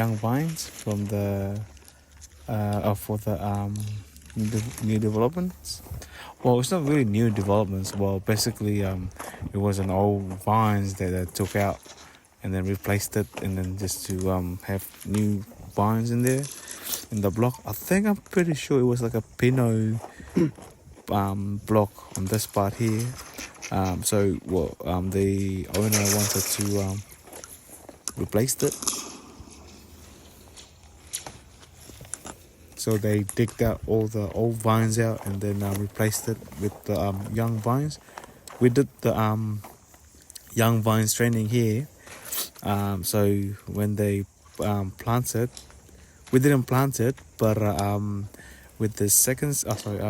young vines from the for the new developments. Well, it's not really new developments. Well, basically, it was an old vines that I took out and then replaced it, and then just to have new vines in there in the block. I'm pretty sure it was like a Pinot block on this part here. The owner wanted to replace it. So they digged out all the old vines out and then replaced it with the young vines. We did the young vines training here. So when they planted, we didn't plant it, but with the seconds, what's it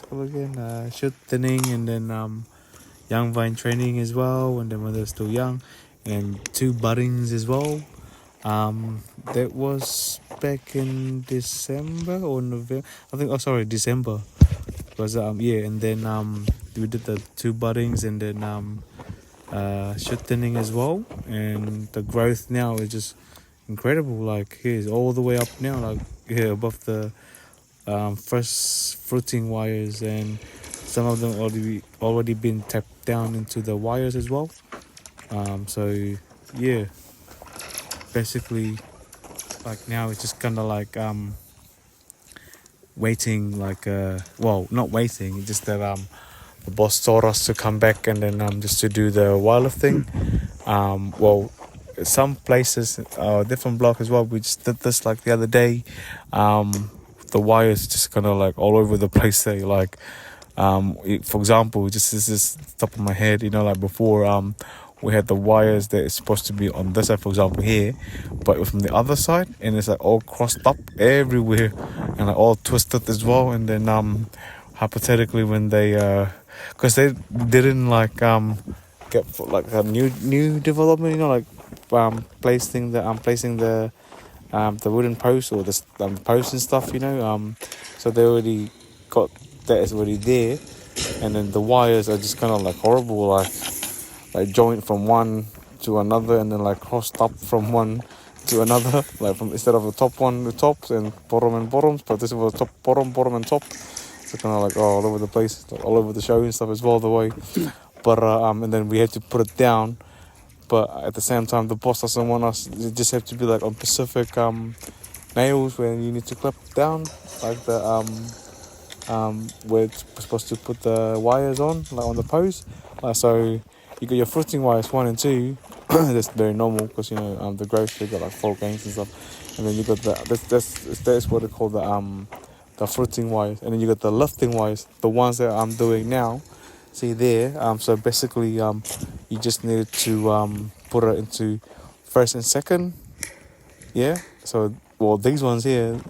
called again? Shoot thinning, and then young vine training as well. And then when they're still young, and 2 buddings as well. That was back in December or November. December. Because and then we did the 2 buddings and then shoot thinning as well. And the growth now is just incredible. Like here's all the way up now, like here above the first fruiting wires, and some of them already been tapped down into the wires as well. Basically, like now it's just kind of like waiting, like not waiting, just that the boss told us to come back and then just to do the wirelifting. Some places, different block as well, we just did this like the other day. The wires just kind of like all over the place there. Like for example, just this is top of my head, like before we had the wires that is supposed to be on this side, for example, here, but it was from the other side, and it's like all crossed up everywhere and like all twisted as well. And then hypothetically, when they because they didn't like get like a new development, like placing the wooden post or the post and stuff, so they already got that is already there, and then the wires are just kind of like horrible, like joint from one to another, and then like crossed up from one to another, like from instead of the top one the tops and bottoms, but this was top bottom and top, so kind of like all over the place, like all over the show and stuff as well the way. But and then we had to put it down, but at the same time the boss doesn't want us. It just have to be like on specific nails where you need to clip down, like the where it's supposed to put the wires on, like on the post. So you got your fruiting wires 1 and 2. That's very normal because the growth, they got like 4 gains and stuff, and then you got that's what they call the fruiting wires, and then you got the lifting wires, the ones that I'm doing now. See there. So basically, you just needed to put it into first and second. Yeah. So these ones here,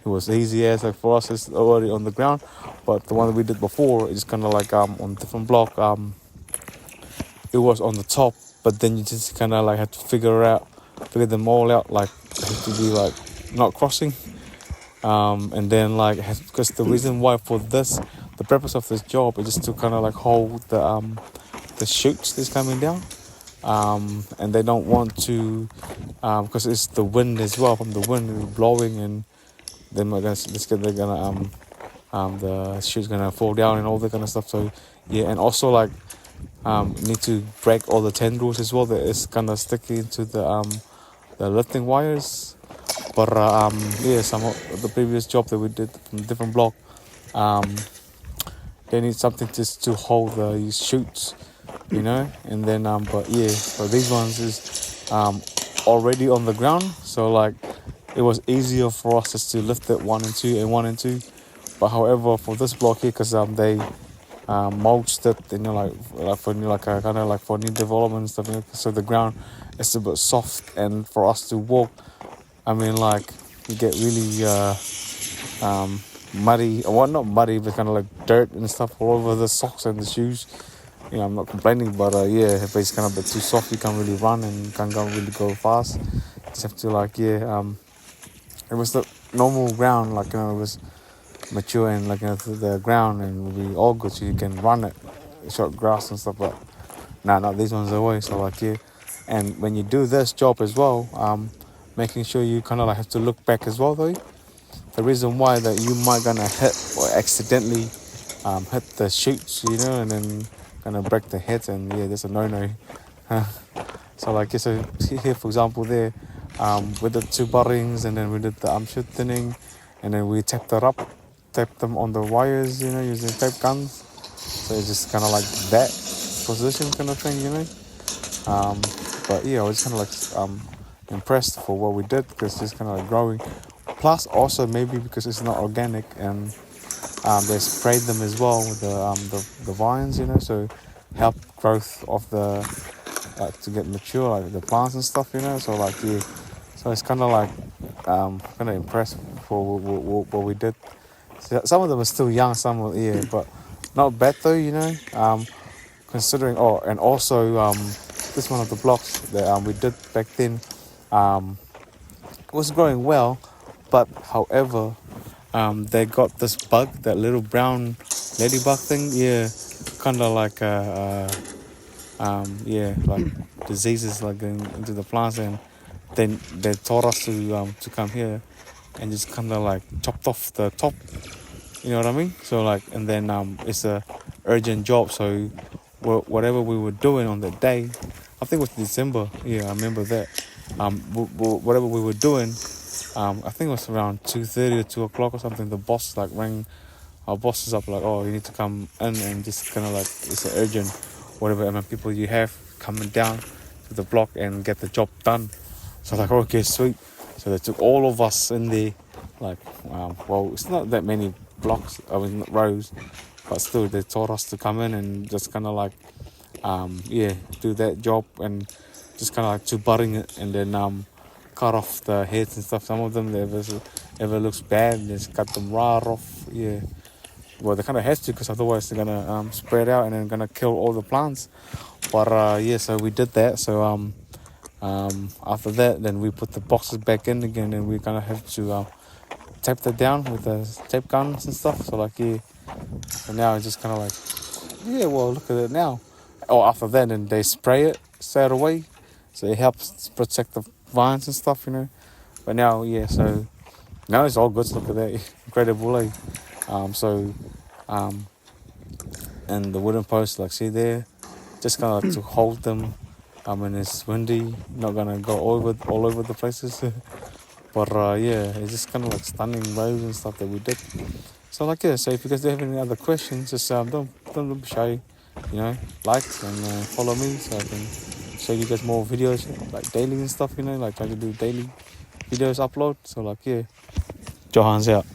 it was easy as like for us. It's already on the ground, but the one that we did before, it's kind of like on different block. It was on the top, but then you just kind of like had to figure them all out, like have to be like not crossing, and then like because the reason why for this, the purpose of this job is just to kind of like hold the shoots that's coming down, and they don't want to because it's the wind as well, from the wind blowing, and then the shoot's gonna fall down and all that kind of stuff. So yeah, and also like need to break all the tendrils as well that is kind of sticky into the lifting wires. But some of the previous job that we did from a different block, they need something just to hold the shoots, and then so these ones is already on the ground, so like it was easier for us just to lift it 1 and 2 and 1 and 2. But however, for this block here, because they mulched it, for new development and stuff, so the ground is a bit soft, and for us to walk, I mean, like you get really muddy, or not muddy, but kind of like dirt and stuff all over the socks and the shoes. I'm not complaining, but if it's kind of a bit too soft, you can't really run and can't really go fast. Just have to it was the normal ground, like it was mature and like the ground and will be all good, so you can run it, short grass and stuff. But not these ones away. So And when you do this job as well, making sure you kind of like have to look back as well though. The reason why that you might gonna hit or accidentally hit the chutes, you know, and then gonna break the head, and yeah, that's a no-no. So like, yeah, so here for example there, we did 2 buttings, and then we did the chute thinning, and then we taped it up, taped them on the wires, you know, using tape guns. So it's just kind of like that position kind of thing, you know. But yeah, I was kind of like impressed for what we did, because it's just kind of like growing. Plus also maybe because it's not organic, and they sprayed them as well with the vines, you know, so help growth of the to get mature, like the plants and stuff, you know. So like yeah, so it's kind of like kind of impressed for what we did. So some of them are still young, some are yeah, but not bad though, you know. Considering and also this one of the blocks that we did back then was growing well, but however they got this bug, that little brown ladybug thing, yeah, kind of like yeah, like diseases like going into the plants, and then they told us to come here and just kind of like chopped off the top, you know what I mean? So like, and then it's a urgent job, so whatever we were doing on that day, I think it was December, yeah, I remember that. Whatever we were doing, I think it was around 2:30 or 2 o'clock or something. The boss like rang our bosses up like, oh, you need to come in and just kind of like, it's an urgent, whatever amount of people you have coming down to the block and get the job done. So like, okay, sweet. So they took all of us in there, like, well, it's not that many blocks, I mean rows, but still they told us to come in and just kind of like, yeah, do that job, and just kind of like to budding it, and then cut off the heads and stuff. Some of them, ever looks bad, just cut them right off, yeah. Well, they kind of have to, because otherwise they're gonna spread out and then gonna kill all the plants. But yeah, so we did that. So after that, then we put the boxes back in again, and we kind of have to tape that down with the tape guns and stuff. So like yeah, so now it's just kind of like, yeah, well, look at it now. Oh, after that, then they spray it straight away, so it helps protect the vines and stuff, you know. But now, yeah, so now it's all good. Look at that, incredible, eh? So and the wooden posts, like see there, just kind of like to hold them. When it's windy, not gonna go all over the places. But yeah, it's just kind of like stunning rows and stuff that we did. So like yeah, so if you guys have any other questions, just don't be shy, you know, like and follow me so I can show you guys more videos like daily and stuff, you know, like try to do daily videos upload. So like yeah, Johan's out.